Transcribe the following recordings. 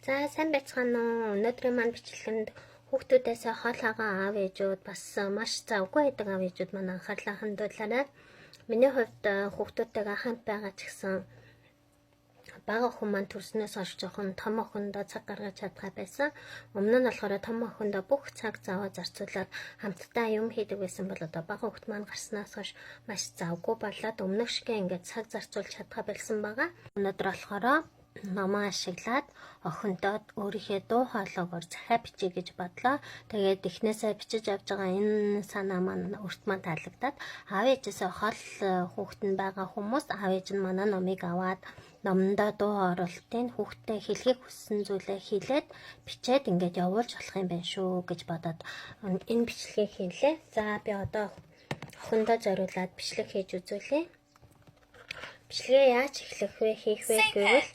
За сайн байцгаана уу? Өнөөдрийн маань бичлэгэнд хүүхдүүдээс хол хагаа аав ээжүүд бас маш завгүй байдаг аав ээжүүд маань анхаарлаа хандуулаарай. Миний хувьд хүүхдүүдтэйгээ хамт байгаа ч гэсэн бага охин маань төрснөөс хойш жоохон том охиндоо цаг гаргаж чадхаа байсан. Өмнө нь болохоор том охиндоо бүх цаг заваа зарцуулаад хамтдаа юм хийдэг байсан бол одоо бага хүүхд маань гарснаас хойш маш завгүй болоод өмнөх шигээ ингээд цаг зарцуулж чадхаа болсон байгаа. Өнөөдөр болохоор намаа ашиглаад охинтоо өөрийнхөө дуу хоолойгоор захиа бичиж гэж бодлоо. Тэгээд эхнээсээ бичиж авч байгаа энэ санаа маань өрт маань таалагдаад аав ээжээсээ хол хүүхэд нь байгаа хүмүүс аав ээж нь манай номыг аваад номдоо дуу оролтын хүүхдтэй хэлхийг хүссэн зүйлээ хэлээд бичээд ингээд явуулж болох юм байна шүү гэж бодоод энэ бичлэгийг хийлээ. За би одоо охиндоо зориулаад бичлэг хийж үзүүлье. Бичлэгээ яаж эхлэх вэ, хийх вэ гэвэл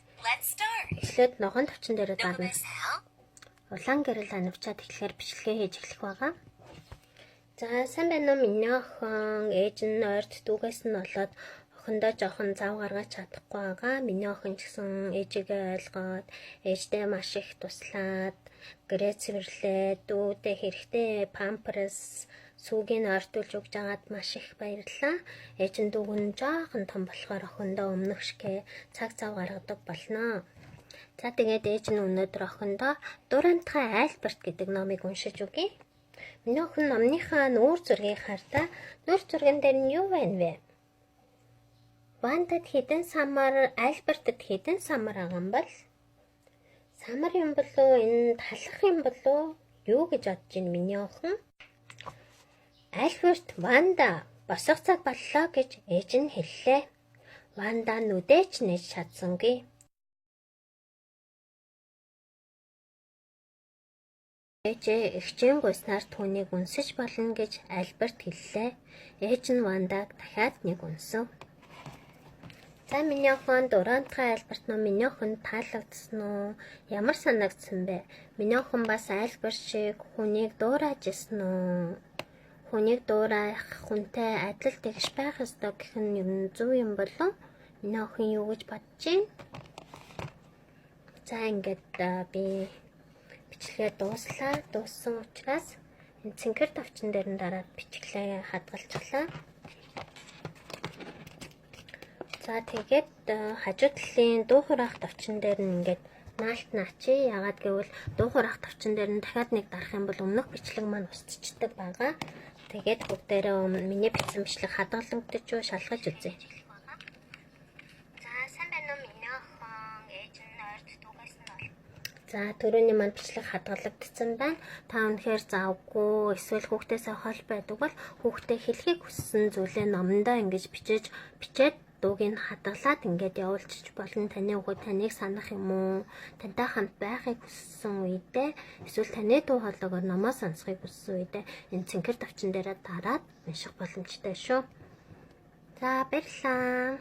эхлээд ногоон товчон дээр дарна. Улаан гэрэл анивчаад эхлэхээр бичлэгээ хийж эхлэх байгаа. За сайн байна уу миний охин? Ээж нь ойрт дүүгээс нь болоод охиндоо жоохон зав гаргаж чадахгүй байгаа. Миний охин ч гэсэн ээжигээ ойлгоод ээждээ маш их туслаад гэрээ цэвэрлээд дүүдээ хэрэгтэй памперс сүүгийг ортуулж өгж агаад маш их баярлалаа. Ээж нь дүүг нь жоохон том болохоор охиндоо өмнөх шигээ цаг зав гаргадаг болно. За тэгээд ээж нь өнөөдөр охиндоо Дурантай Альберт гэдэг номыг уншиж өгье. Миний охин номныхаа нүүр зургийг хардаа. Нүүр зурган дээр нь юу байна вэ? Вандад хідэн самар, Альбертад хідэн самар байгаа юм бол самар юм болоо энэ талах юм болоо юу гэж бодож байна миний охин? Альберт Ванда босох цаг боллоо гэж ээж нь хэллээ. Ванда нүдээч нэж чадсангүй. Ээжээ эгчийн гуйснаар түүнийг үнсэж болно гэж Альберт хэллээ. Ээж нь Вандаг дахиад нэг үнсэв. За миний охин Дурантай Альберт ном миний охинд таалагдсан уу? Ямар санагдсан бэ? Миний охин бас Альберт шиг хүнийг дуурайж исэн үү? Хүнийг дуурайх, хүнтэй адил тэгш байх ёстой гэх нь ер нь зөв юм болов? Миний охин юу гэж бодож байна? За ингээд би бичлэгээ дууссан учраас энэ цэнхэр товчон дээр нь дараад бичлэгээ хадгалчихлаа. За тэгээд хажуу талын дуу хураах товчон дээр нь ингээд наалт наачи. Яагаад гэвэл дуу хураах товчон дээр нь дахиад нэг дарах юм бол өмнөх бичлэг маань устчдаг байгаа. Тэгээд бүгдээрээ миний бичсэн бичлэг хадгалагдаж уу шалгаж үзье. За сайн байна уу миний охин? Ээж нь ойрт дүүгээс нь бол. За түрүүний маань бичлэг хадгалагдсан байна. Та үнэхээр завгүй эсвэл хүүхдээсээ хол байдаг бол хүүхдээ хэлхийг хүссэн зүйлээ номдоо ингэж бичээд дуугийг хадгалаад ингээд явуулчих болно. Таны хүүхэд таныг санах юм уу? Тантай хамт байхыг хүссэн үедээ эсвэл таны дуу хоолойгоор номоо сонсохыг хүссэн үедээ энэ цэнхэр товчон дээрээ дараад унших боломжтой шүү. За баярлалаа.